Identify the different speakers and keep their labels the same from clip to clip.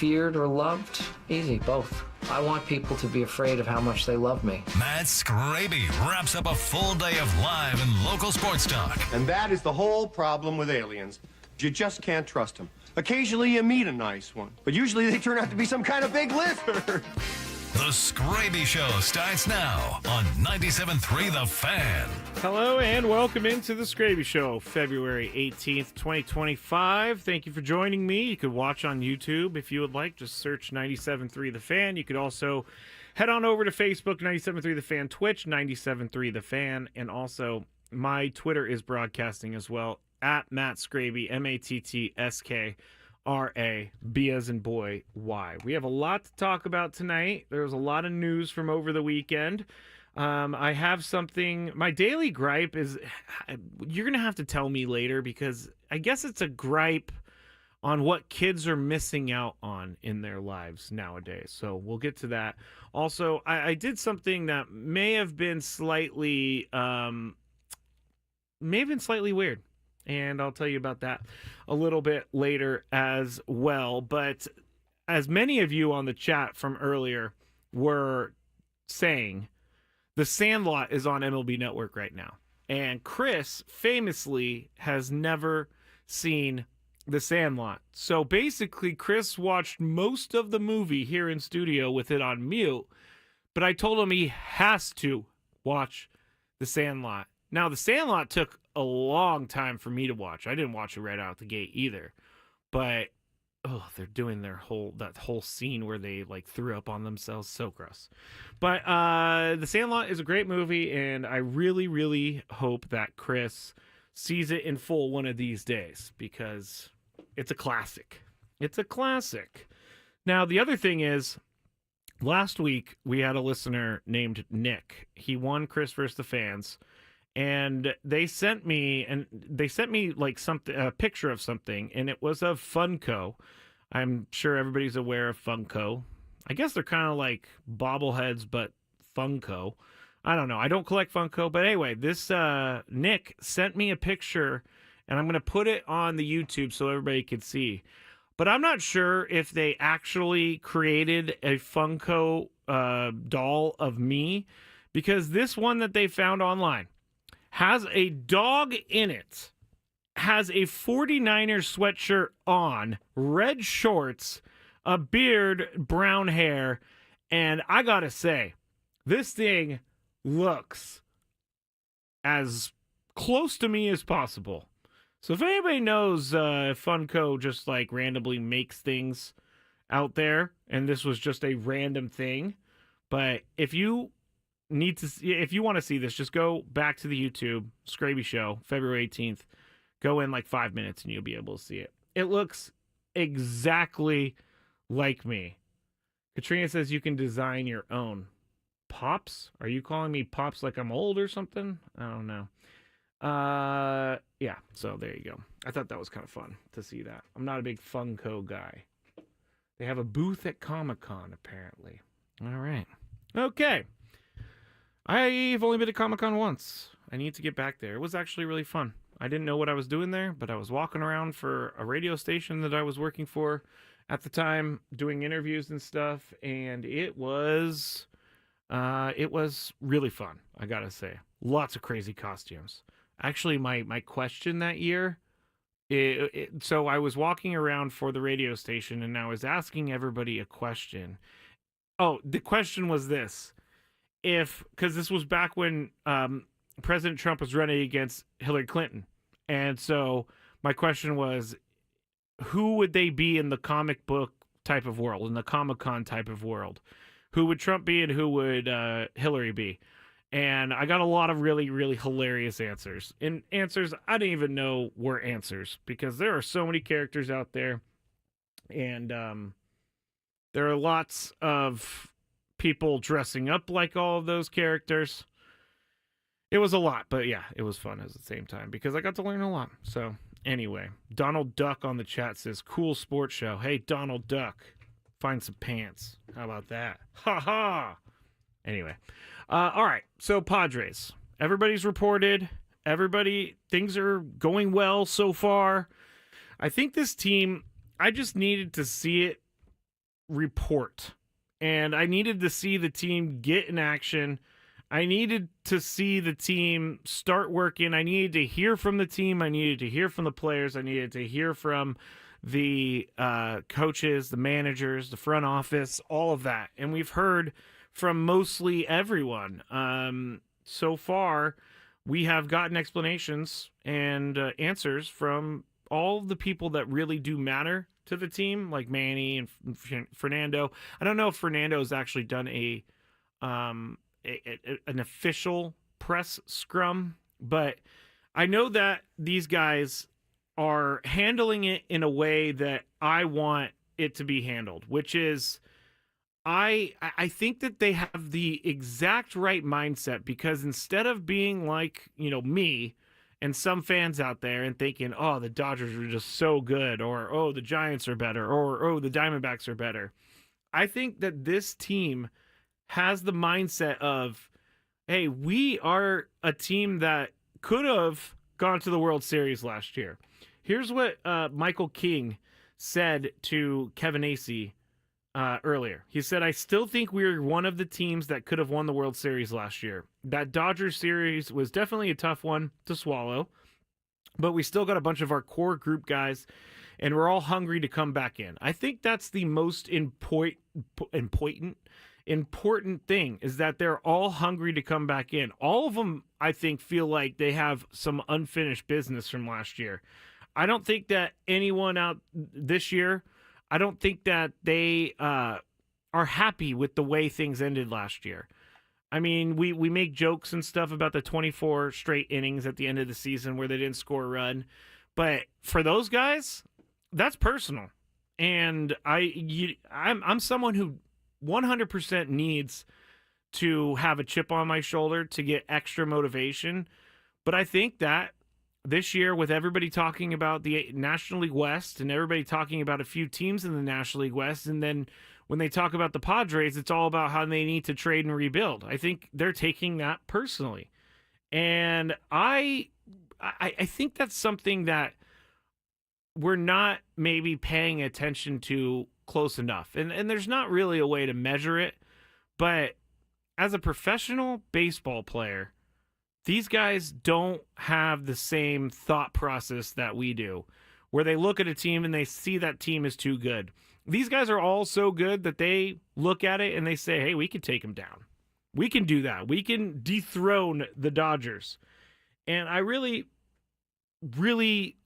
Speaker 1: feared or loved? Easy, both. I want people to be afraid of how much they love me.
Speaker 2: Matt Skraby wraps up a full day of live and local sports talk.
Speaker 3: And that is the whole problem with aliens. You just can't trust them. Occasionally you meet a nice one, but usually they turn out to be some kind of big lizard.
Speaker 2: The Skraby Show starts now on 97.3 The Fan.
Speaker 4: Hello and welcome into the Skraby Show, February 18th, 2025. Thank you for joining me. You could watch on YouTube if you would like. Just search 97.3 The Fan. You could also head on over to Facebook, 97.3 The Fan, Twitch, 97.3 The Fan, and also my Twitter is broadcasting as well, at Matt Skraby, MATTSKRA, B as in boy, Y. We have a lot to talk about tonight. There's a lot of news from over the weekend. I have something, my daily gripe is, you're going to have to tell me later because I guess it's a gripe on what kids are missing out on in their lives nowadays. So we'll get to that. Also, I did something that may have been slightly weird. And I'll tell you about that a little bit later as well. But as many of you on the chat from earlier were saying, The Sandlot is on MLB Network right now. And Chris famously has never seen The Sandlot. So basically, Chris watched most of the movie here in studio with it on mute. But I told him he has to watch The Sandlot. Now, The Sandlot took a long time for me to watch. I didn't watch it right out the gate either. But, they're doing that whole scene where they, threw up on themselves. So gross. But The Sandlot is a great movie, and I really, really hope that Chris sees it in full one of these days, because it's a classic. It's a classic. Now, the other thing is, last week, we had a listener named Nick. He won Chris vs. the Fans. And they sent me something, a picture of something, and it was of Funko. I'm sure everybody's aware of Funko. I guess they're kind of like bobbleheads, but Funko. I don't know. I don't collect Funko, but anyway, this Nick sent me a picture, and I'm going to put it on the YouTube so everybody can see. But I'm not sure if they actually created a Funko doll of me, because this one that they found online has a dog in it, has a 49ers sweatshirt on, red shorts, a beard, brown hair, and I gotta say, this thing looks as close to me as possible. So if anybody knows if Funko just randomly makes things out there, and this was just a random thing, but if you want to see this, just go back to the YouTube, Skraby Show, February 18th. Go in 5 minutes and you'll be able to see it. It looks exactly like me. Katrina says you can design your own. Pops? Are you calling me Pops like I'm old or something? I don't know. Yeah, so there you go. I thought that was kind of fun to see that. I'm not a big Funko guy. They have a booth at Comic-Con, apparently. All right. Okay. I've only been to Comic-Con once. I need to get back there. It was actually really fun. I didn't know what I was doing there, but I was walking around for a radio station that I was working for at the time, doing interviews and stuff, and it was really fun, I gotta say. Lots of crazy costumes. Actually, my question that year, so I was walking around for the radio station, and I was asking everybody a question. Oh, the question was this. Because this was back when President Trump was running against Hillary Clinton. And so my question was, who would they be in the comic book type of world, in the Comic-Con type of world? Who would Trump be and who would Hillary be? And I got a lot of really, really hilarious answers. And answers I didn't even know were answers, because there are so many characters out there. And there are lots of people dressing up like all of those characters. It was a lot, but yeah, it was fun at the same time because I got to learn a lot. So anyway, Donald Duck on the chat says, cool sports show. Hey, Donald Duck, find some pants. How about that? Ha ha. Anyway, all right. So Padres, everybody's reported. Things are going well so far. I think this team, I just needed to see it report. And I needed to see the team get in action. I needed to see the team start working. I needed to hear from the team. I needed to hear from the players. I needed to hear from the coaches, the managers, the front office, all of that. And we've heard from mostly everyone. So far, we have gotten explanations and answers from all the people that really do matter to the team, like Manny and Fernando. I don't know if Fernando has actually done an official press scrum, but I know that these guys are handling it in a way that I want it to be handled, which is I think that they have the exact right mindset, because instead of being like, me and some fans out there and thinking, oh, the Dodgers are just so good, or, oh, the Giants are better, or, oh, the Diamondbacks are better. I think that this team has the mindset of, hey, we are a team that could have gone to the World Series last year. Here's what Michael King said to Kevin Acee earlier. He said, I still think we're one of the teams that could have won the World Series last year. That Dodgers series was definitely a tough one to swallow, but we still got a bunch of our core group guys, and we're all hungry to come back in. I think that's the most important thing, is that they're all hungry to come back in. All of them, I think, feel like they have some unfinished business from last year. I don't think that anyone out this year, I don't think that they are happy with the way things ended last year. I mean, we make jokes and stuff about the 24 straight innings at the end of the season where they didn't score a run. But for those guys, that's personal. And I'm someone who 100% needs to have a chip on my shoulder to get extra motivation. But I think that this year, with everybody talking about the National League West and everybody talking about a few teams in the National League West, and then when they talk about the Padres, it's all about how they need to trade and rebuild. I think they're taking that personally. And I think that's something that we're not maybe paying attention to close enough. And there's not really a way to measure it. But as a professional baseball player, these guys don't have the same thought process that we do, where they look at a team and they see that team is too good. These guys are all so good that they look at it and they say, hey, we can take them down. We can do that. We can dethrone the Dodgers. And I really, really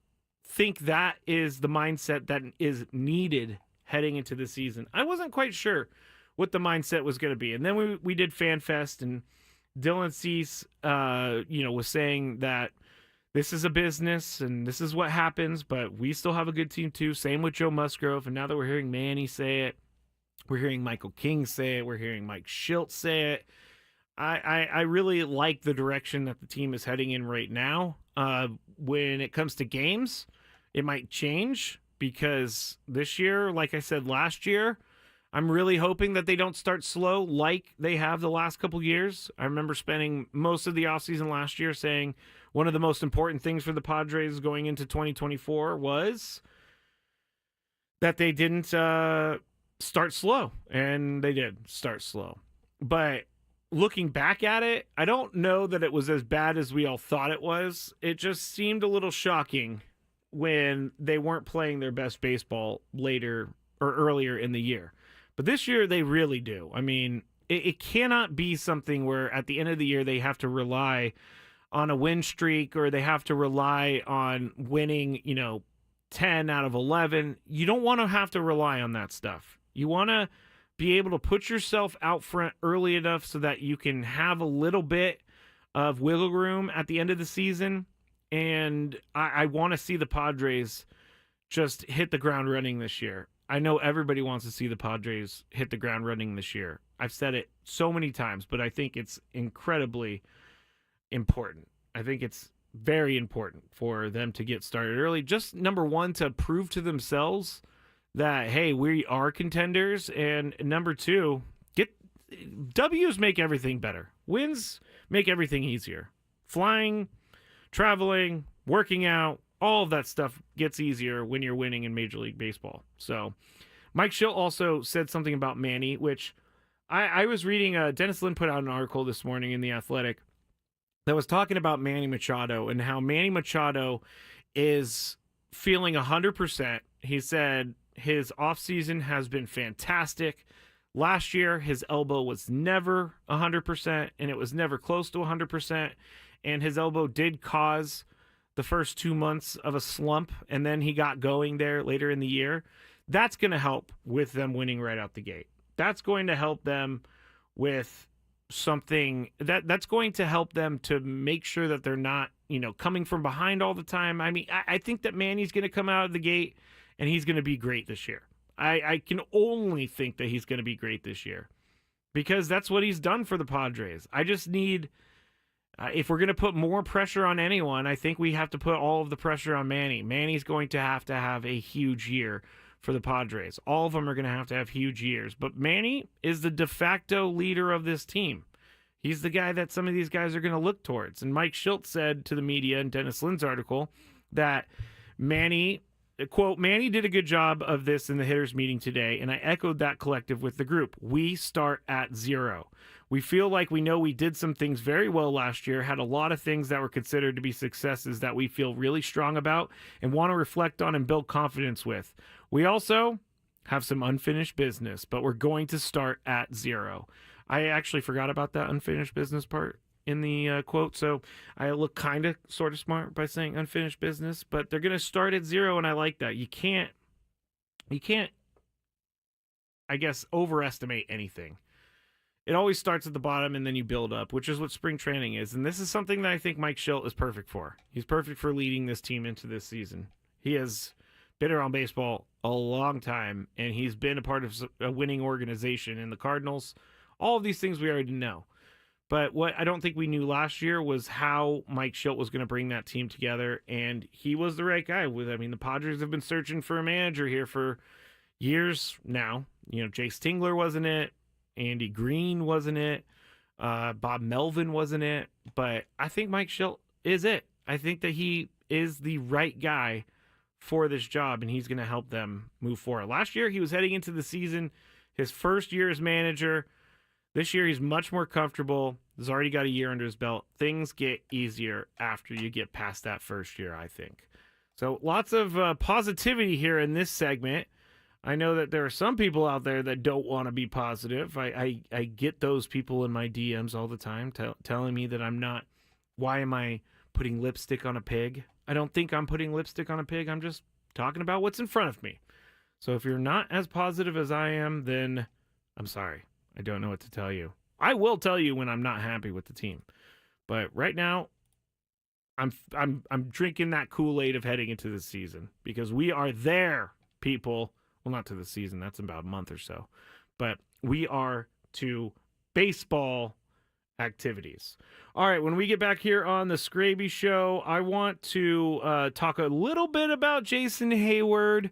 Speaker 4: think that is the mindset that is needed heading into the season. I wasn't quite sure what the mindset was going to be. And then we did Fan Fest, and Dylan Cease, was saying that this is a business and this is what happens, but we still have a good team too. Same with Joe Musgrove. And now that we're hearing Manny say it, we're hearing Michael King say it, we're hearing Mike Shildt say it. I really like the direction that the team is heading in right now. When it comes to games, it might change, because this year, like I said last year, I'm really hoping that they don't start slow like they have the last couple years. I remember spending most of the offseason last year saying one of the most important things for the Padres going into 2024 was that they didn't start slow, and they did start slow. But looking back at it, I don't know that it was as bad as we all thought it was. It just seemed a little shocking when they weren't playing their best baseball later or earlier in the year. But this year, they really do. I mean, it cannot be something where at the end of the year, they have to rely on a win streak, or they have to rely on winning, 10 out of 11. You don't want to have to rely on that stuff. You want to be able to put yourself out front early enough so that you can have a little bit of wiggle room at the end of the season. And I want to see the Padres just hit the ground running this year. I know everybody wants to see the Padres hit the ground running this year. I've said it so many times, but I think it's incredibly important. I think it's very important for them to get started early. Just number one, to prove to themselves that, hey, we are contenders. And number two, W's make everything better. Wins make everything easier. Flying, traveling, working out, all of that stuff gets easier when you're winning in Major League Baseball. So Mike Shildt also said something about Manny, which I was reading. Dennis Lin put out an article this morning in The Athletic that was talking about Manny Machado and how Manny Machado is feeling 100%. He said his offseason has been fantastic. Last year, his elbow was never 100%, and it was never close to 100%. And his elbow did cause the first 2 months of a slump, and then he got going there later in the year. That's going to help with them winning right out the gate. That's going to help them with something that's going to help them to make sure that they're not, coming from behind all the time. I mean, I think that Manny's going to come out of the gate and he's going to be great this year. I can only think that he's going to be great this year because that's what he's done for the Padres. I just need, if we're going to put more pressure on anyone, I think we have to put all of the pressure on Manny. Manny's going to have a huge year for the Padres. All of them are going to have huge years. But Manny is the de facto leader of this team. He's the guy that some of these guys are going to look towards. And Mike Shildt said to the media in Dennis Lin's article that Manny, quote, Manny did a good job of this in the hitters meeting today, and I echoed that collective with the group. We start at 0. We feel like we know we did some things very well last year, had a lot of things that were considered to be successes that we feel really strong about and want to reflect on and build confidence with. We also have some unfinished business, but we're going to start at 0. I actually forgot about that unfinished business part in the quote, so I look kind of sort of smart by saying unfinished business, but they're going to start at 0, and I like that. You can't, I guess, overestimate anything. It always starts at the bottom and then you build up, which is what spring training is. And this is something that I think Mike Shildt is perfect for. He's perfect for leading this team into this season. He has been around baseball a long time, and he's been a part of a winning organization in the Cardinals. All of these things we already know. But what I don't think we knew last year was how Mike Shildt was going to bring that team together, and he was the right guy. The Padres have been searching for a manager here for years now. Jace Tingler wasn't it. Andy Green wasn't it. Bob Melvin wasn't it. But I think Mike Shildt is it. I think that he is the right guy for this job, and he's going to help them move forward. Last year, he was heading into the season, his first year as manager. This year, he's much more comfortable. He's already got a year under his belt. Things get easier after you get past that first year, I think. So lots of positivity here in this segment. I know that there are some people out there that don't want to be positive. I get those people in my DMs all the time telling me that I'm not. Why am I putting lipstick on a pig? I don't think I'm putting lipstick on a pig. I'm just talking about what's in front of me. So if you're not as positive as I am, then I'm sorry. I don't know what to tell you. I will tell you when I'm not happy with the team. But right now, I'm drinking that Kool-Aid of heading into the season because we are there, people. Well, not to the season. That's about a month or so. But we are to baseball activities. All right, when we get back here on the Skraby Show, I want to talk a little bit about Jason Hayward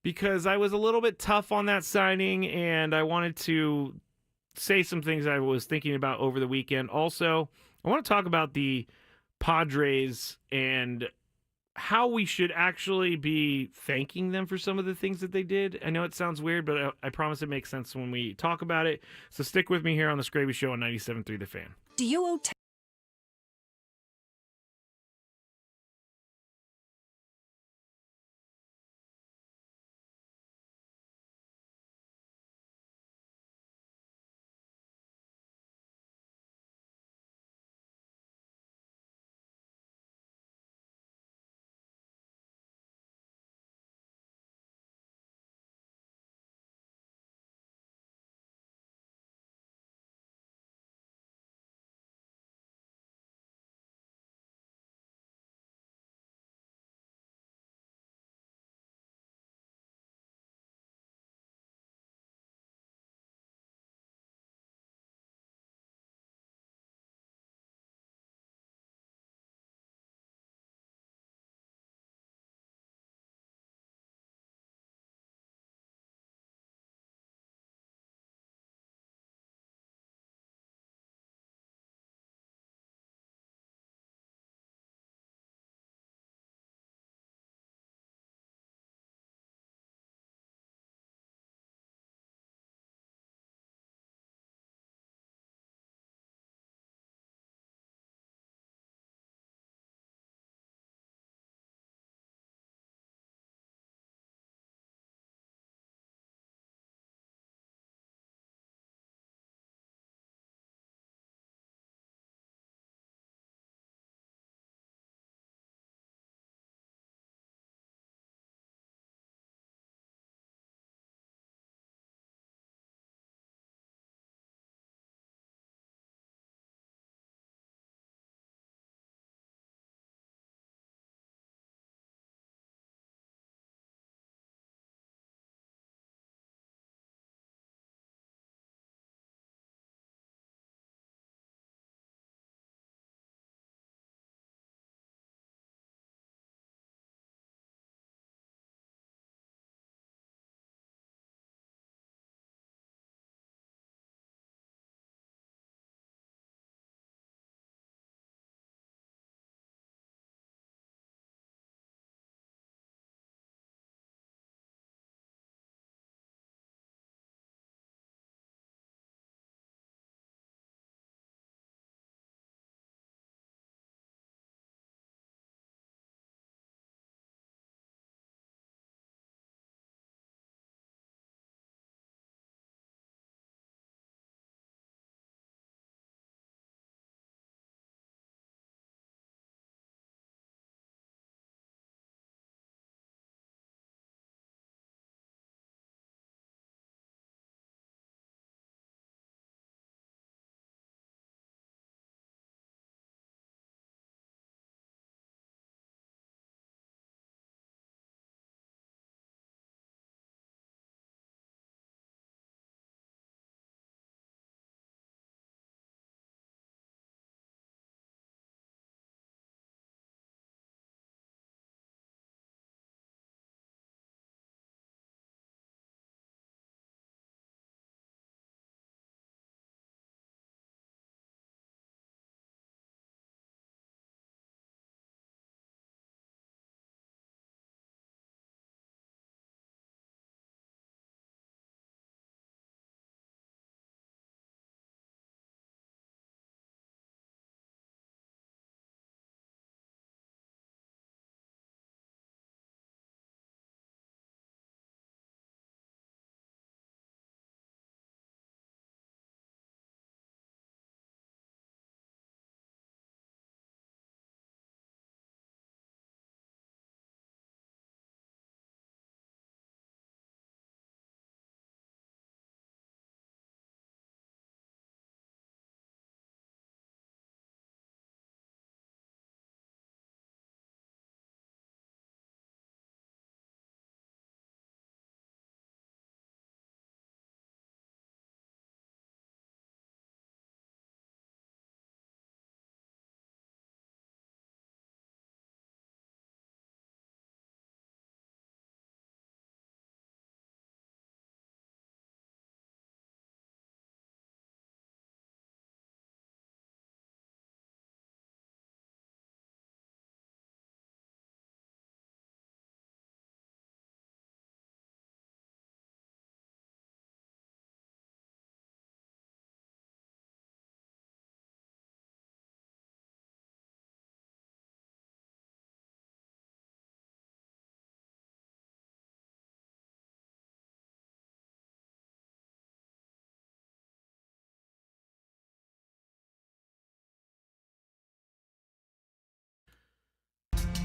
Speaker 4: because I was a little bit tough on that signing, and I wanted to say some things I was thinking about over the weekend. Also, I want to talk about the Padres and how we should actually be thanking them for some of the things that they did. I know it sounds weird, but I promise it makes sense when we talk about it. So stick with me here on the Skraby Show on 97.3 The Fan.
Speaker 5: Do you owe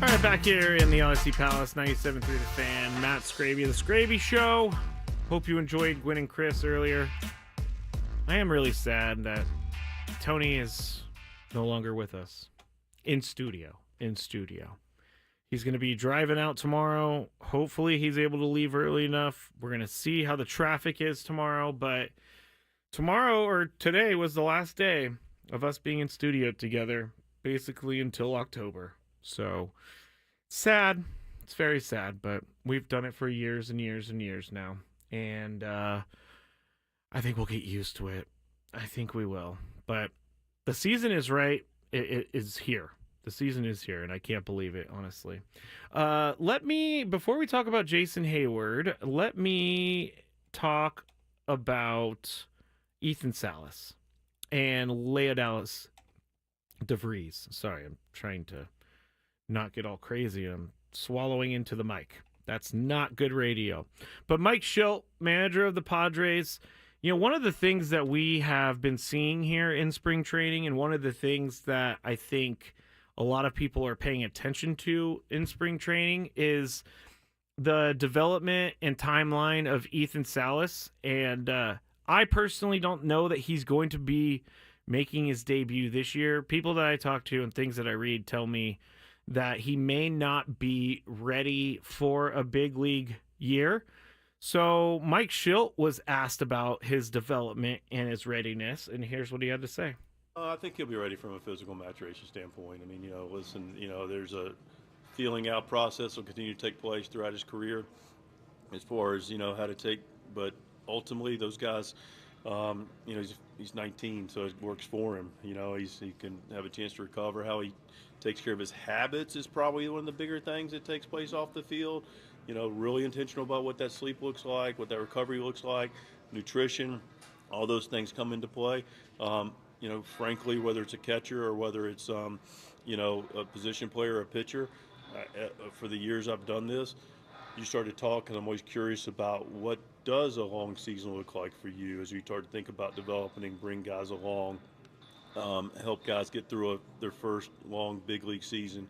Speaker 4: All right, back here in the LSC Palace, 97.3 The Fan. Matt Skraby, The Skraby Show. Hope you enjoyed Gwen and Chris earlier. I am really sad that Tony is no longer with us in studio. He's going to be driving out tomorrow. Hopefully he's able to leave early enough. We're going to see how the traffic is tomorrow, but tomorrow or today was the last day of us being in studio together, basically until October. So sad. It's very sad, but we've done it for years and years and years now. And I think we'll get used to it. I think we will. But the season is right. It is here. The season is here, and I can't believe it, honestly. Before we talk about Jason Hayward, let me talk about Ethan Salas and Leonidas DeVries. Sorry, I'm trying to not get all crazy. I'm swallowing into the mic. That's not good radio. But Mike Shildt, manager of the Padres, one of the things that we have been seeing here in spring training, and one of the things that I think a lot of people are paying attention to in spring training, is the development and timeline of Ethan Salas. And I personally don't know that he's going to be making his debut this year. People that I talk to and things that I read tell me that he may not be ready for a big league year. So Mike Shildt was asked about his development and his readiness, and here's what he had to say.
Speaker 5: I think he'll be ready from a physical maturation standpoint. I mean, there's a feeling out process will continue to take place throughout his career as far as, how to take. But ultimately, those guys, he's 19, so it works for him. He can have a chance to recover. How he takes care of his habits is probably one of the bigger things that takes place off the field. Really intentional about what that sleep looks like, what that recovery looks like, nutrition, all those things come into play. Frankly, whether it's a catcher or whether it's, a position player or a pitcher, for the years I've done this, you start to talk, and I'm always curious about what does a long season look like for you as you start to think about developing and bring guys along, help guys get through their first long big league season,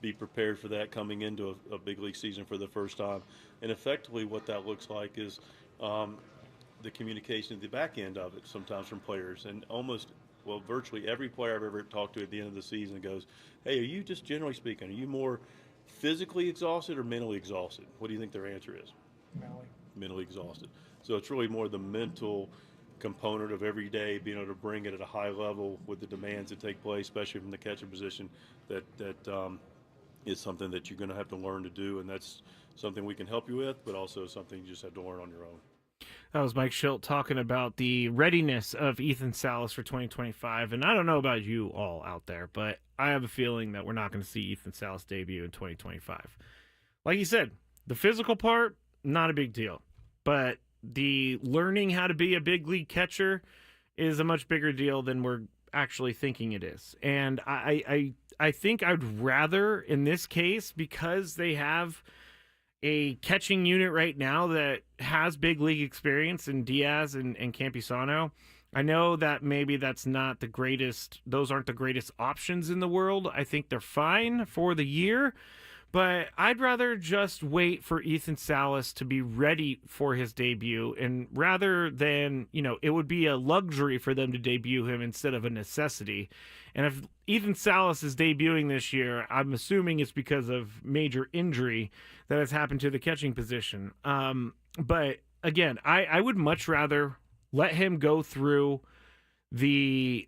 Speaker 5: be prepared for that coming into a big league season for the first time. And effectively what that looks like is the communication at the back end of it sometimes from players. And virtually every player I've ever talked to at the end of the season goes, hey, are you just generally speaking, are you more physically exhausted or mentally exhausted? What do you think their answer is? Mentally exhausted. So it's really more the mental component of every day, being able to bring it at a high level with the demands that take place, especially from the catcher position, that is something that you're going to have to learn to do, and that's something we can help you with, but also something you just have to learn on your own.
Speaker 4: That was Mike Shildt talking about the readiness of Ethan Salas for 2025. And I don't know about you all out there, but I have a feeling that we're not going to see Ethan Salas debut in 2025. Like you said, the physical part, not a big deal. But the learning how to be a big league catcher is a much bigger deal than we're actually thinking it is. And I think I'd rather, in this case, because they have a catching unit right now that has big league experience in Diaz and Campisano. I know that maybe that's not the greatest, those aren't the greatest options in the world. I think they're fine for the year, but I'd rather just wait for Ethan Salas to be ready for his debut, and rather than, it would be a luxury for them to debut him instead of a necessity. And if Ethan Salas is debuting this year, I'm assuming it's because of major injury that has happened to the catching position. But again, I would much rather let him go through everything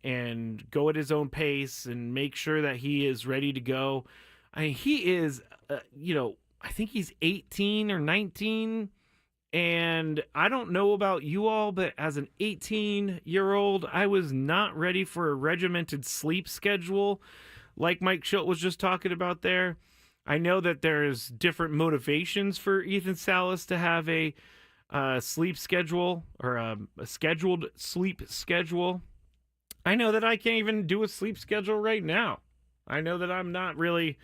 Speaker 4: and go at his own pace and make sure that he is ready to go. I mean, he is, I think he's 18 or 19. And I don't know about you all, but as an 18-year-old, I was not ready for a regimented sleep schedule like Mike Shildt was just talking about there. I know that there's different motivations for Ethan Salas to have a sleep schedule or a scheduled sleep schedule. I know that I can't even do a sleep schedule right now. I know that I'm not really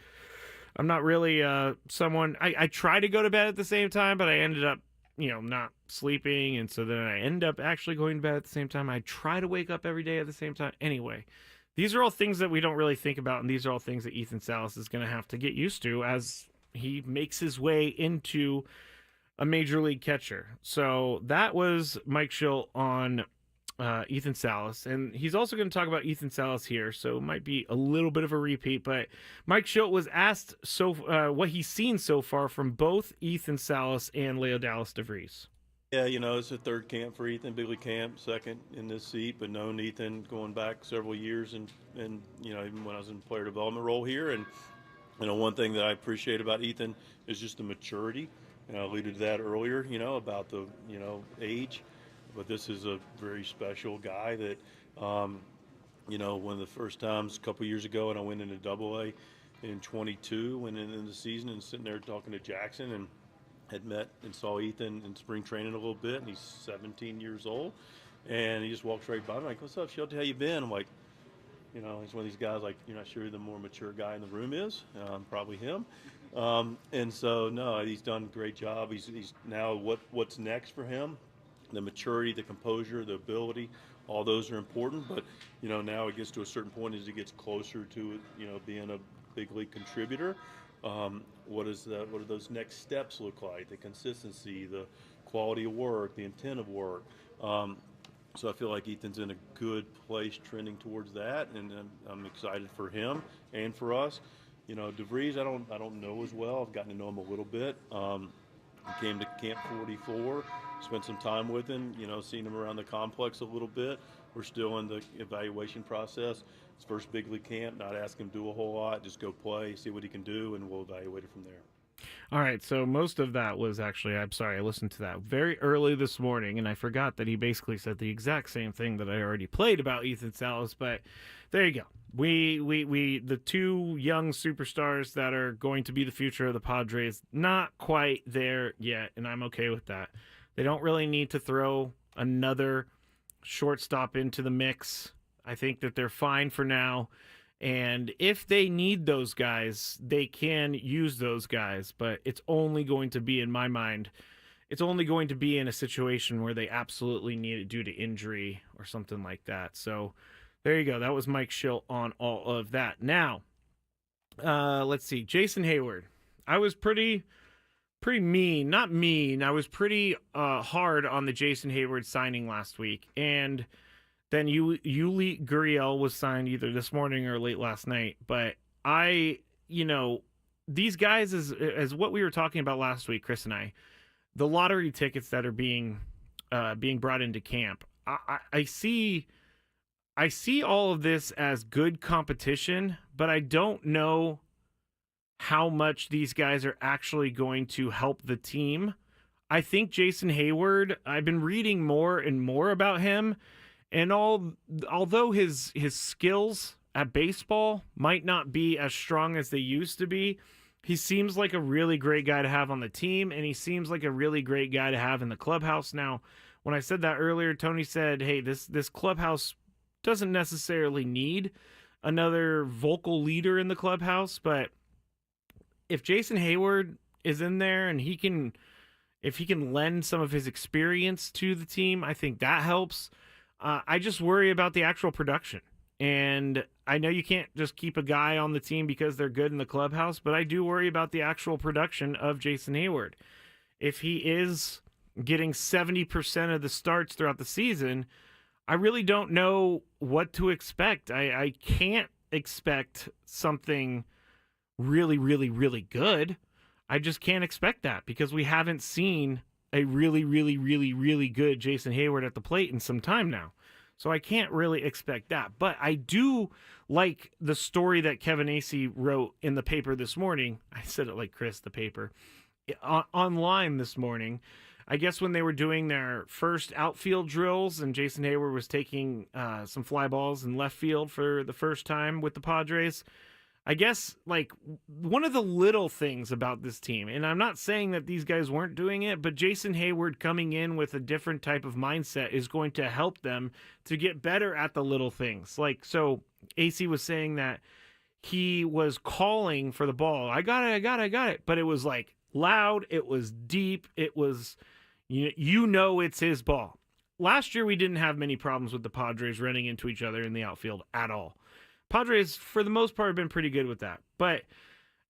Speaker 4: someone, I try to go to bed at the same time, but I ended up not sleeping, and so then I end up actually going to bed at the same time. I try to wake up every day at the same time. Anyway, these are all things that we don't really think about, and these are all things that Ethan Salas is going to have to get used to as he makes his way into a major league catcher. So that was Mike Shildt on Ethan Salas, and he's also going to talk about Ethan Salas here, so it might be a little bit of a repeat, but Mike Shildt was asked what he's seen so far from both Ethan Salas and Leo Dallas DeVries.
Speaker 5: Yeah, it's a third camp for Ethan, big league camp, second in this seat, but known Ethan going back several years, and even when I was in player development role here, and one thing that I appreciate about Ethan is just the maturity, and I alluded to that earlier, about the age. But this is a very special guy that, one of the first times a couple years ago, and I went into AA in 22, went in the season and sitting there talking to Jackson, and had met and saw Ethan in spring training a little bit, and he's 17 years old, and he just walks right by me like, "What's up, Shildt? How you been?" I'm like, he's one of these guys like, you're not sure who the more mature guy in the room is, probably him. And so, no, he's done a great job. He's now what's next for him. The maturity, the composure, the ability, all those are important. But, now it gets to a certain point as he gets closer to, being a big league contributor. What do those next steps look like? The consistency, the quality of work, the intent of work. So I feel like Ethan's in a good place trending towards that, and I'm excited for him and for us. DeVries, I don't know as well. I've gotten to know him a little bit. He came to Camp 44, spent some time with him, seen him around the complex a little bit. We're still in the evaluation process. His first big league camp, not ask him to do a whole lot, just go play, see what he can do, and we'll evaluate it from there.
Speaker 4: All right, so most of that was actually, I'm sorry, I listened to that very early this morning, and I forgot that he basically said the exact same thing that I already played about Ethan Salas, but there you go. We the two young superstars that are going to be the future of the Padres, not quite there yet, and I'm okay with that. They don't really need to throw another shortstop into the mix. I think that they're fine for now. And if they need those guys, they can use those guys. But it's only going to be, in my mind, it's only going to be in a situation where they absolutely need it due to injury or something like that. So there you go. That was Mike Shildt on all of that. Now, let's see. Jason Hayward. I was pretty mean. Not mean. I was pretty hard on the Jason Hayward signing last week. And then Yuli Gurriel was signed either this morning or late last night. But these guys, as what we were talking about last week, Chris and I, the lottery tickets that are being brought into camp. I see all of this as good competition, but I don't know how much these guys are actually going to help the team. I think Jason Hayward, I've been reading more and more about him. And although his skills at baseball might not be as strong as they used to be, he seems like a really great guy to have on the team, and he seems like a really great guy to have in the clubhouse. Now, when I said that earlier, Tony said, hey, this clubhouse doesn't necessarily need another vocal leader in the clubhouse, but if Jason Hayward is in there and if he can lend some of his experience to the team, I think that helps. I just worry about the actual production. And I know you can't just keep a guy on the team because they're good in the clubhouse, but I do worry about the actual production of Jason Hayward. If he is getting 70% of the starts throughout the season, I really don't know what to expect. I can't expect something really, really, really good. I just can't expect that because we haven't seen a really, really, really, really good Jason Hayward at the plate in some time now. So I can't really expect that. But I do like the story that Kevin Acee wrote in the paper this morning. I said it like Chris, the paper. Online this morning. I guess when they were doing their first outfield drills and Jason Hayward was taking some fly balls in left field for the first time with the Padres. I guess, like, one of the little things about this team, and I'm not saying that these guys weren't doing it, but Jason Hayward coming in with a different type of mindset is going to help them to get better at the little things. Like, so AC was saying that he was calling for the ball. I got it. But it was, like, loud. It was deep. It was, it's his ball. Last year, we didn't have many problems with the Padres running into each other in the outfield at all. Padres, for the most part, have been pretty good with that. But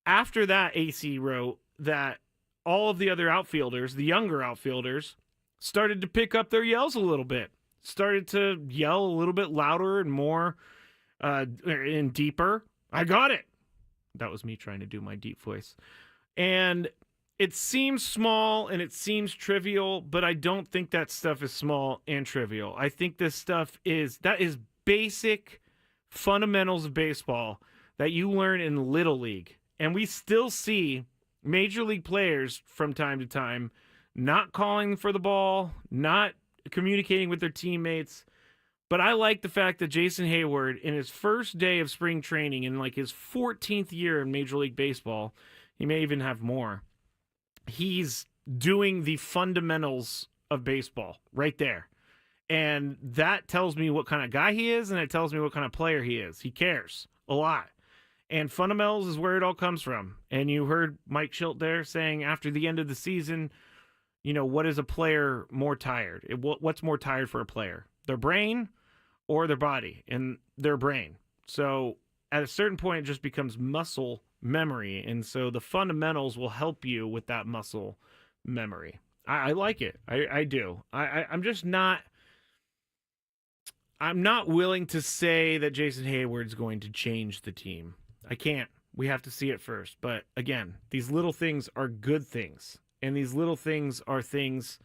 Speaker 4: after that, AC wrote that all of the other outfielders, the younger outfielders, started to pick up their yells a little bit, started to yell a little bit louder and more and deeper. I got it. That was me trying to do my deep voice. And it seems small and it seems trivial, but I don't think that stuff is small and trivial. I think this stuff is basic fundamentals of baseball that you learn in Little League. And we still see major league players from time to time not calling for the ball, not communicating with their teammates. But I like the fact that Jason Hayward, in his first day of spring training, in like his 14th year in Major League Baseball, he may even have more, he's doing the fundamentals of baseball right there. And that tells me what kind of guy he is, and it tells me what kind of player he is. He cares a lot. And fundamentals is where it all comes from. And you heard Mike Shildt there saying after the end of the season, what is a player more tired? What's more tired for a player? Their brain or their body? And their brain. So at a certain point, it just becomes muscle memory. And so the fundamentals will help you with that muscle memory. I like it. I do. I'm just not... I'm not willing to say that Jason Hayward's going to change the team. I can't. We have to see it first. But again, these little things are good things. And these little things are things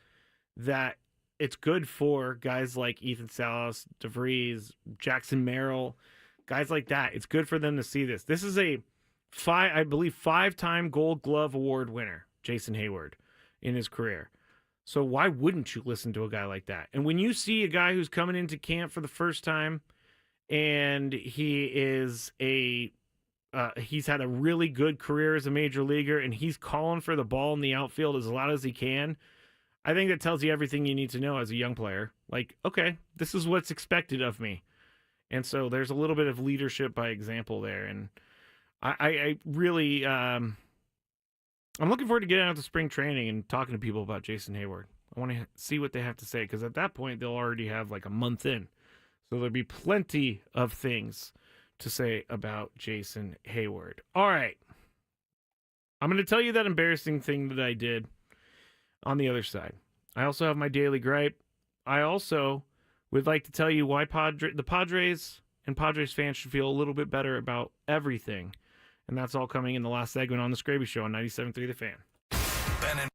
Speaker 4: that it's good for guys like Ethan Salas, DeVries, Jackson Merrill, guys like that. It's good for them to see this. This is a five-time Gold Glove Award winner, Jason Hayward, in his career. So why wouldn't you listen to a guy like that? And when you see a guy who's coming into camp for the first time and he is he's had a really good career as a major leaguer and he's calling for the ball in the outfield as loud as he can, I think that tells you everything you need to know as a young player. Like, okay, this is what's expected of me. And so there's a little bit of leadership by example there. And I really... I'm looking forward to getting out to spring training and talking to people about Jason Hayward. I want to see what they have to say because at that point, they'll already have like a month in. So there'll be plenty of things to say about Jason Hayward. All right. I'm going to tell you that embarrassing thing that I did on the other side. I also have my daily gripe. I also would like to tell you why the Padres and Padres fans should feel a little bit better about everything. And that's all coming in the last segment on the Skraby Show on 97.3 The Fan.
Speaker 2: Ben and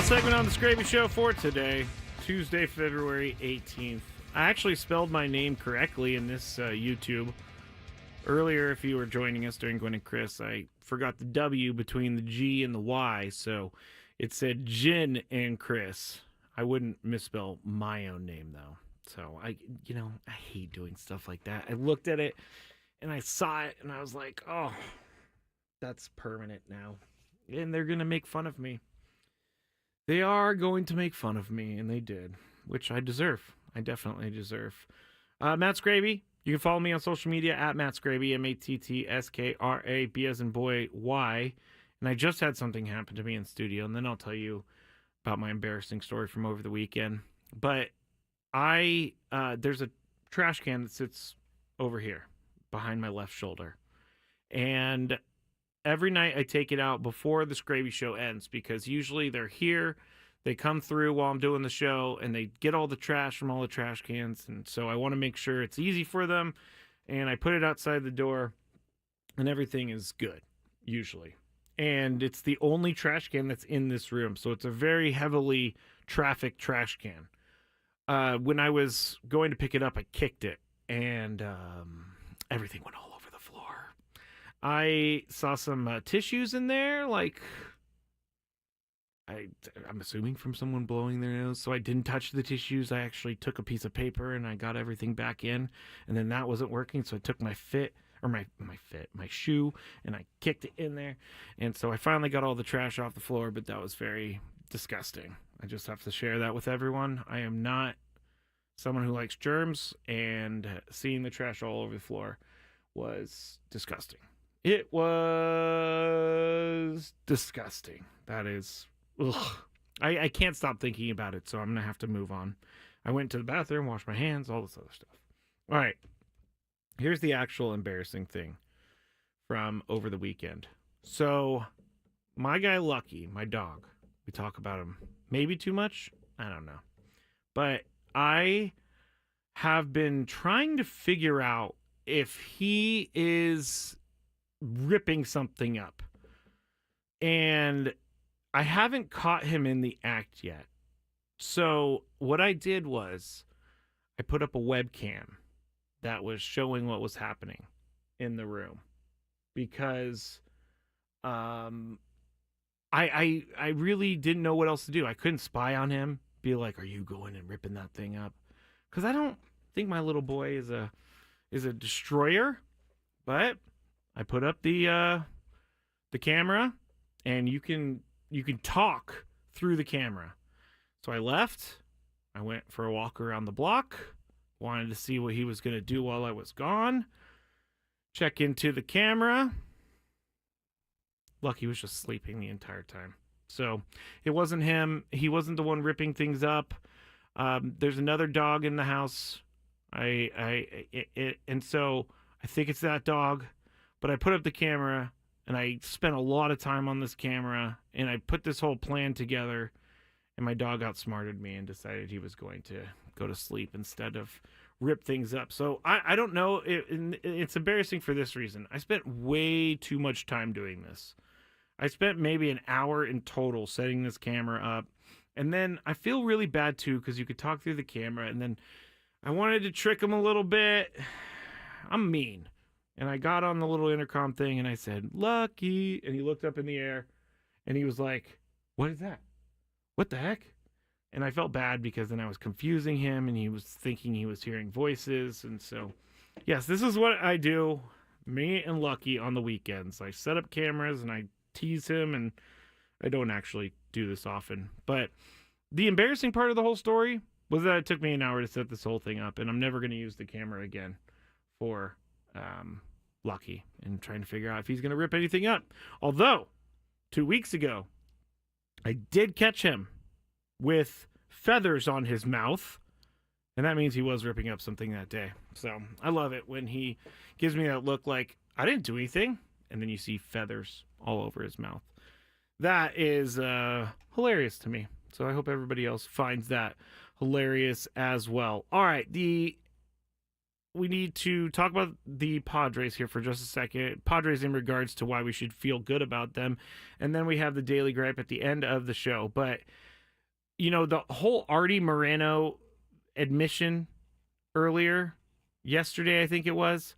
Speaker 4: segment on the Skraby Show for today, Tuesday, February 18th. I actually spelled my name correctly in this YouTube. Earlier, if you were joining us during Gwen and Chris, I forgot the W between the G and the Y, so it said Jin and Chris. I wouldn't misspell my own name, though. So, I hate doing stuff like that. I looked at it, and I saw it, and I was like, oh, that's permanent now. And they're going to make fun of me. They are going to make fun of me, and they did, which I deserve. I definitely deserve. Matt Skraby, you can follow me on social media at Matt Skraby, MattsKraby, as in boy, Y. And I just had something happen to me in studio, and then I'll tell you about my embarrassing story from over the weekend. But there's a trash can that sits over here behind my left shoulder. And every night I take it out before the Skraby Show ends, because usually they're here. They come through while I'm doing the show, and they get all the trash from all the trash cans. And so I want to make sure it's easy for them. And I put it outside the door, and everything is good, usually. And it's the only trash can that's in this room. So it's a very heavily trafficked trash can. When I was going to pick it up, I kicked it, and everything went all over the floor. I saw some tissues in there, like I'm assuming from someone blowing their nose. So I didn't touch the tissues. I actually took a piece of paper and I got everything back in, and then that wasn't working. So I took my shoe, and I kicked it in there. And so I finally got all the trash off the floor, but that was very disgusting. I just have to share that with everyone. I am not someone who likes germs, and seeing the trash all over the floor was disgusting. It was disgusting. That is, ugh. I can't stop thinking about it, so I'm going to have to move on. I went to the bathroom, washed my hands, all this other stuff. All right. Here's the actual embarrassing thing from over the weekend. So, my guy Lucky, my dog, we talk about him maybe too much. I don't know. But I have been trying to figure out if he is ripping something up. And I haven't caught him in the act yet. So what I did was I put up a webcam that was showing what was happening in the room, because I really didn't know what else to do. I couldn't spy on him, be like, are you going and ripping that thing up? Because I don't think my little boy is a destroyer. But I put up the camera, and you can talk through the camera. So I left. I went for a walk around the block. Wanted to see what he was going to do while I was gone. Check into the camera. Lucky was just sleeping the entire time. So it wasn't him. He wasn't the one ripping things up. There's another dog in the house. And so I think it's that dog. But I put up the camera, and I spent a lot of time on this camera, and I put this whole plan together, and my dog outsmarted me and decided he was going to go to sleep instead of rip things up. So I don't know. It's embarrassing for this reason. I spent way too much time doing this. I spent maybe an hour in total setting this camera up. And then I feel really bad, too, because you could talk through the camera. And then I wanted to trick him a little bit. I'm mean. And I got on the little intercom thing, and I said, Lucky. And he looked up in the air, and he was like, what is that? What the heck? And I felt bad because then I was confusing him, and he was thinking he was hearing voices. And so, yes, this is what I do, me and Lucky, on the weekends. I set up cameras, and I tease him, and I don't actually do this often. But the embarrassing part of the whole story was that it took me an hour to set this whole thing up, and I'm never going to use the camera again for Lucky and trying to figure out if he's going to rip anything up. Although, 2 weeks ago, I did catch him with feathers on his mouth, and that means he was ripping up something that day. So I love it when he gives me that look like, I didn't do anything, and then you see feathers all over his mouth. That is hilarious to me. So I hope everybody else finds that hilarious as well. All right, we need to talk about the Padres here for just a second. Padres in regards to why we should feel good about them. And then we have the Daily Gripe at the end of the show. But the whole Artie Moreno admission earlier, yesterday, I think it was,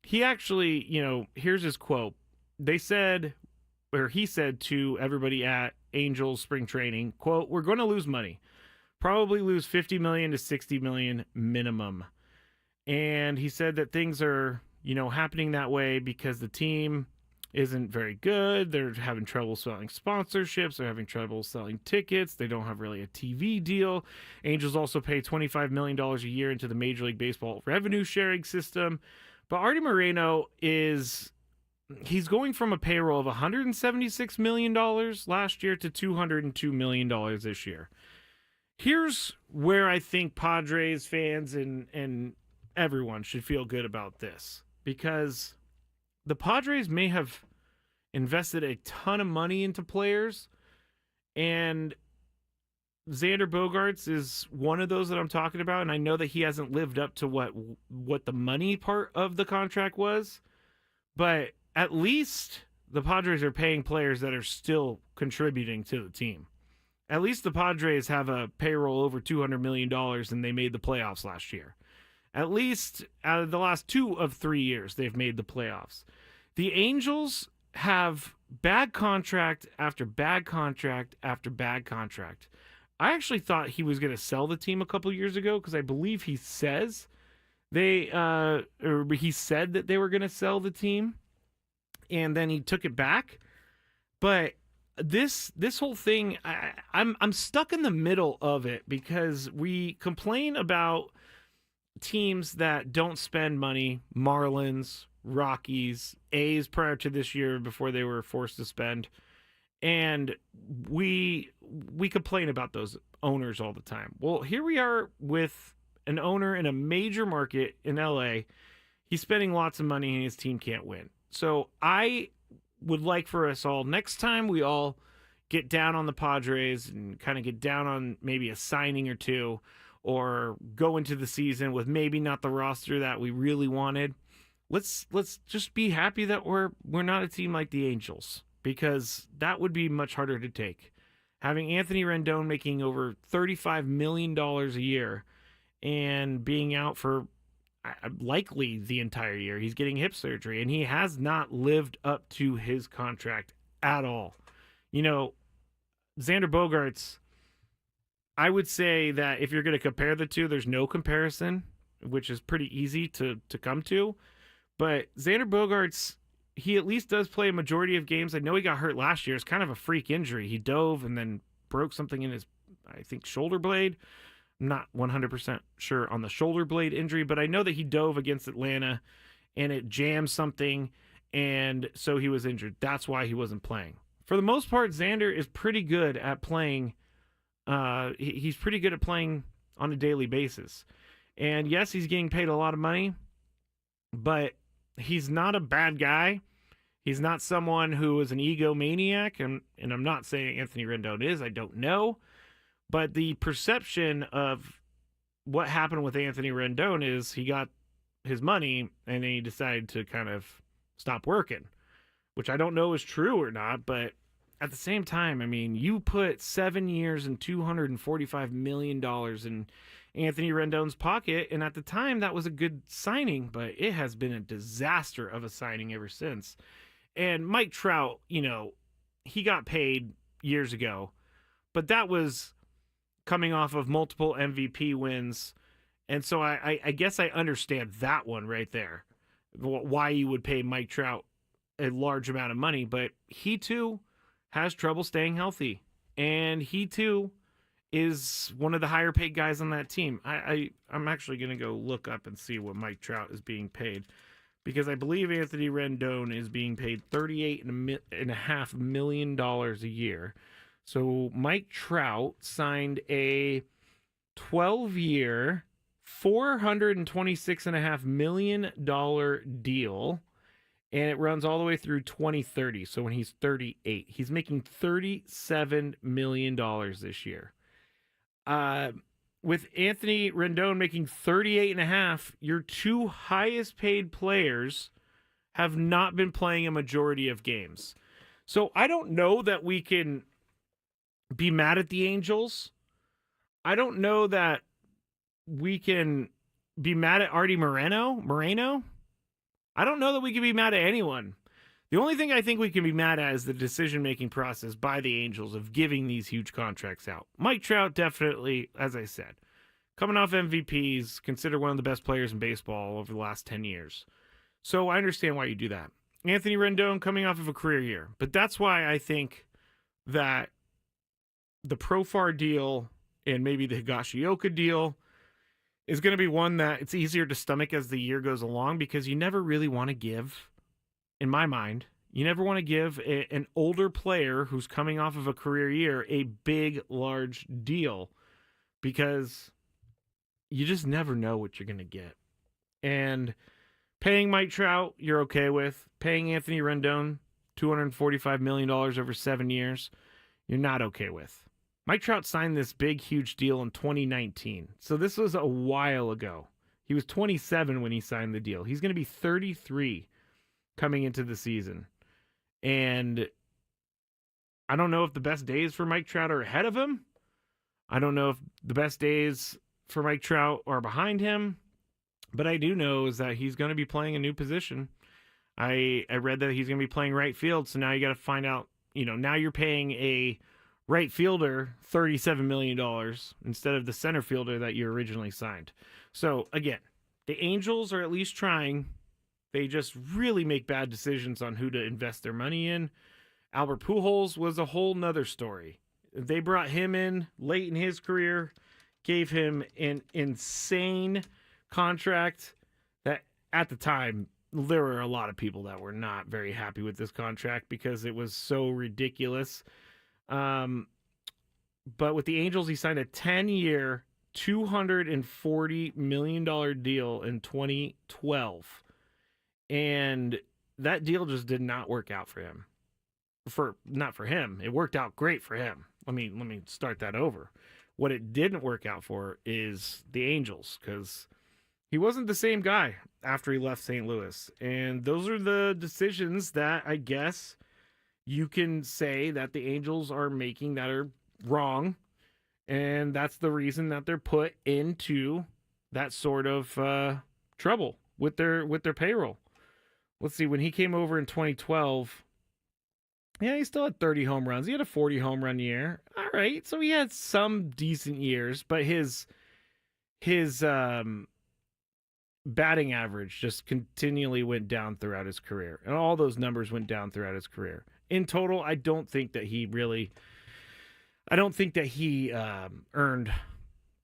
Speaker 4: he actually, here's his quote. They said, or he said to everybody at Angels spring training, quote, "We're going to lose money. Probably lose 50 million to 60 million minimum." And he said that things are, happening that way because the team isn't very good. They're having trouble selling sponsorships. They're having trouble selling tickets. They don't have really a TV deal. Angels also pay $25 million a year into the Major League Baseball revenue sharing system. But Artie Moreno he's going from a payroll of $176 million last year to $202 million this year. Here's where I think Padres fans and everyone should feel good about this, because the Padres may have invested a ton of money into players, and Xander Bogaerts is one of those that I'm talking about, and I know that he hasn't lived up to what the money part of the contract was, but at least the Padres are paying players that are still contributing to the team. At least the Padres have a payroll over $200 million, and they made the playoffs last year. At least out of the last 2 of 3 years, they've made the playoffs. The Angels have bad contract after bad contract after bad contract. I actually thought he was going to sell the team a couple years ago, because I believe he says he said that they were going to sell the team, and then he took it back. But this whole thing, I'm stuck in the middle of it, because we complain about teams that don't spend money, Marlins, Rockies, A's prior to this year before they were forced to spend. And we complain about those owners all the time. Well, here we are with an owner in a major market in LA. He's spending lots of money and his team can't win. So I would like for us all, next time we all get down on the Padres and kind of get down on maybe a signing or two, or go into the season with maybe not the roster that we really wanted, let's just be happy that we're not a team like the Angels, because that would be much harder to take. Having Anthony Rendon making over $35 million a year and being out for likely the entire year. He's getting hip surgery, and he has not lived up to his contract at all. Xander Bogaerts, I would say that if you're going to compare the two, there's no comparison, which is pretty easy to come to. But Xander Bogaerts, he at least does play a majority of games. I know he got hurt last year. It's kind of a freak injury. He dove and then broke something in his, I think, shoulder blade. I'm not 100% sure on the shoulder blade injury, but I know that he dove against Atlanta and it jammed something, and so he was injured. That's why he wasn't playing. For the most part, Xander is pretty good at playing. He's pretty good at playing on a daily basis. And yes, he's getting paid a lot of money, but he's not a bad guy. He's not someone who is an egomaniac, and I'm not saying Anthony Rendon is. I don't know. But the perception of what happened with Anthony Rendon is he got his money and then he decided to kind of stop working, which I don't know is true or not, but at the same time, I mean, you put 7 years and $245 million in Anthony Rendon's pocket, and at the time, that was a good signing, but it has been a disaster of a signing ever since. And Mike Trout, he got paid years ago, but that was coming off of multiple MVP wins, and so I guess I understand that one right there, why you would pay Mike Trout a large amount of money, but he too has trouble staying healthy, and he too is one of the higher paid guys on that team. I'm actually going to go look up and see what Mike Trout is being paid, because I believe Anthony Rendon is being paid $38.5 million a year. So Mike Trout signed a 12-year, $426.5 million deal, and it runs all the way through 2030. So when he's 38, he's making $37 million this year. With Anthony Rendon making 38.5, your 2 highest paid players have not been playing a majority of games. So I don't know that we can be mad at the Angels I don't know that we can be mad at Artie Moreno. I don't know that we can be mad at anyone. The only thing I think we can be mad at is the decision-making process by the Angels of giving these huge contracts out. Mike Trout definitely, as I said, coming off MVPs, considered one of the best players in baseball over the last 10 years. So I understand why you do that. Anthony Rendon coming off of a career year. But that's why I think that the Profar deal and maybe the Higashioka deal is going to be one that it's easier to stomach as the year goes along, because you never really want to give, in my mind, you never want to give an older player who's coming off of a career year a big, large deal, because you just never know what you're going to get. And paying Mike Trout, you're okay with. Paying Anthony Rendon $245 million over 7 years, you're not okay with. Mike Trout signed this big, huge deal in 2019. So this was a while ago. He was 27 when he signed the deal. He's going to be 33 coming into the season. And I don't know if the best days for Mike Trout are ahead of him. I don't know if the best days for Mike Trout are behind him. But I do know is that he's going to be playing a new position. I read that he's going to be playing right field. So now you got to find out, now you're paying a right fielder $37 million instead of the center fielder that you originally signed. So again, the Angels are at least trying. They just really make bad decisions on who to invest their money in. Albert Pujols was a whole nother story. They brought him in late in his career, gave him an insane contract that at the time, there were a lot of people that were not very happy with this contract because it was so ridiculous. But with the Angels, he signed a 10-year, $240 million deal in 2012. And that deal just did not work out for him. Not for him. It worked out great for him. Let me start that over. What it didn't work out for is the Angels, because he wasn't the same guy after he left St. Louis. And those are the decisions that I guess you can say that the Angels are making that are wrong. And that's the reason that they're put into that sort of trouble with their payroll. Let's see, when he came over in 2012, yeah, he still had 30 home runs. He had a 40 home run year. All right, so he had some decent years, but his batting average just continually went down throughout his career. And all those numbers went down throughout his career. In total, I don't think that he earned,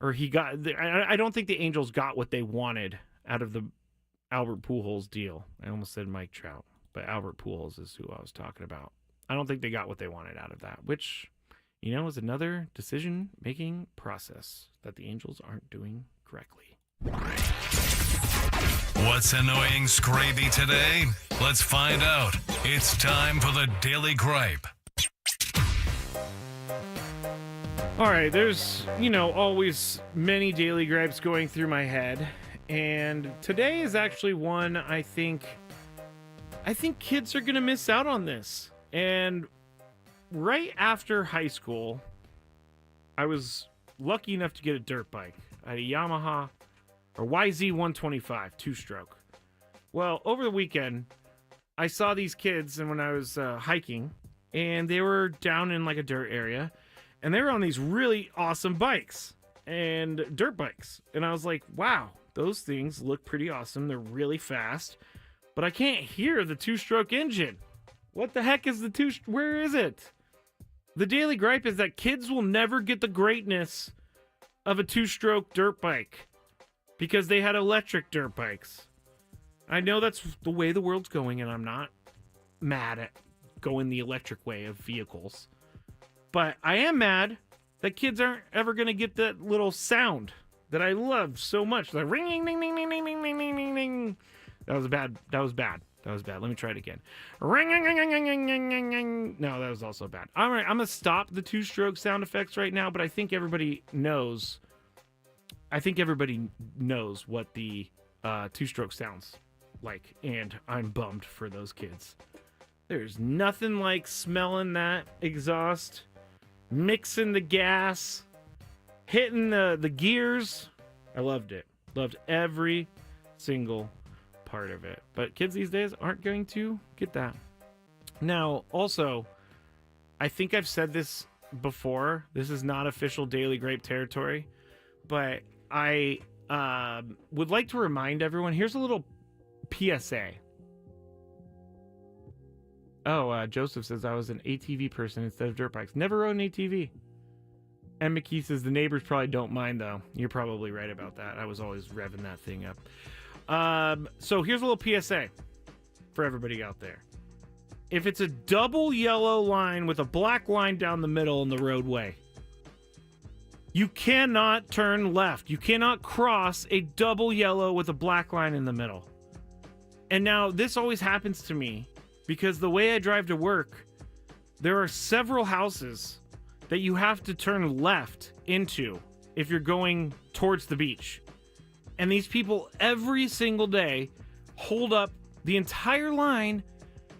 Speaker 4: or he got, I don't think the Angels got what they wanted out of the Albert Pujols deal. I almost said Mike Trout, but Albert Pujols is who I was talking about. I don't think they got what they wanted out of that, which, is another decision-making process that the Angels aren't doing correctly.
Speaker 2: What's annoying Skraby today? Let's find out. It's time for the Daily Gripe.
Speaker 4: All right, there's, always many daily gripes going through my head. And today is actually one I think kids are going to miss out on this. And right after high school, I was lucky enough to get a dirt bike. I had a Yamaha or YZ125 two-stroke. Well, over the weekend, I saw these kids, and when I was hiking, and they were down in like a dirt area, and they were on these really awesome bikes and dirt bikes. And I was like, wow, those things look pretty awesome. They're really fast, but I can't hear the two-stroke engine. What the heck is where is it? The daily gripe is that kids will never get the greatness of a two-stroke dirt bike because they had electric dirt bikes. I know that's the way the world's going, and I'm not mad at going the electric way of vehicles. But I am mad that kids aren't ever going to get that little sound that I love so much. The ring, ding, ding, ding, ding, ding, ding, ding, ding, ding. That was bad. Let me try it again. Ring, ding, ding, ding, ding, ding, ding, ding. No, that was also bad. All right, I'm going to stop the two-stroke sound effects right now, but I think everybody knows. What the two-stroke sounds like, and I'm bummed for those kids. There's nothing like smelling that exhaust, mixing the gas, hitting the gears. I loved it. Loved every single part of it. But kids these days aren't going to get that. Now, also, I think I've said this before. This is not official Daily Grape territory, but I would like to remind everyone, here's a little PSA. Oh, Joseph says I was an ATV person instead of dirt bikes. Never rode an ATV. And McKee says the neighbors probably don't mind, though. You're probably right about that. I was always revving that thing up. So here's a little PSA for everybody out there. If it's a double yellow line with a black line down the middle in the roadway, you cannot turn left. You cannot cross a double yellow with a black line in the middle. And now this always happens to me because the way I drive to work, there are several houses that you have to turn left into if you're going towards the beach. And these people every single day hold up the entire line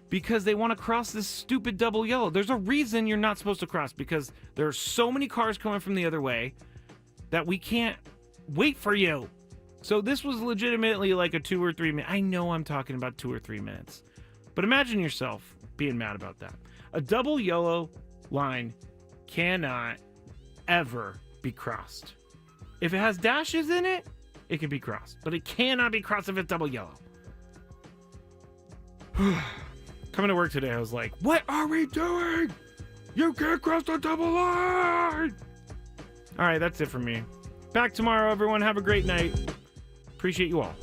Speaker 4: because they want to cross this stupid double yellow. There's a reason you're not supposed to cross, because there are so many cars coming from the other way that we can't wait for you. So this was legitimately like a 2 or 3 minute. I know I'm talking about 2 or 3 minutes, but imagine yourself being mad about that. A double yellow line cannot ever be crossed. If it has dashes in it, it can be crossed, but it cannot be crossed if it's double yellow. Coming to work today, I was like, what are we doing? You can't cross the double line. All right, that's it for me. Back tomorrow, everyone. Have a great night. Appreciate you all.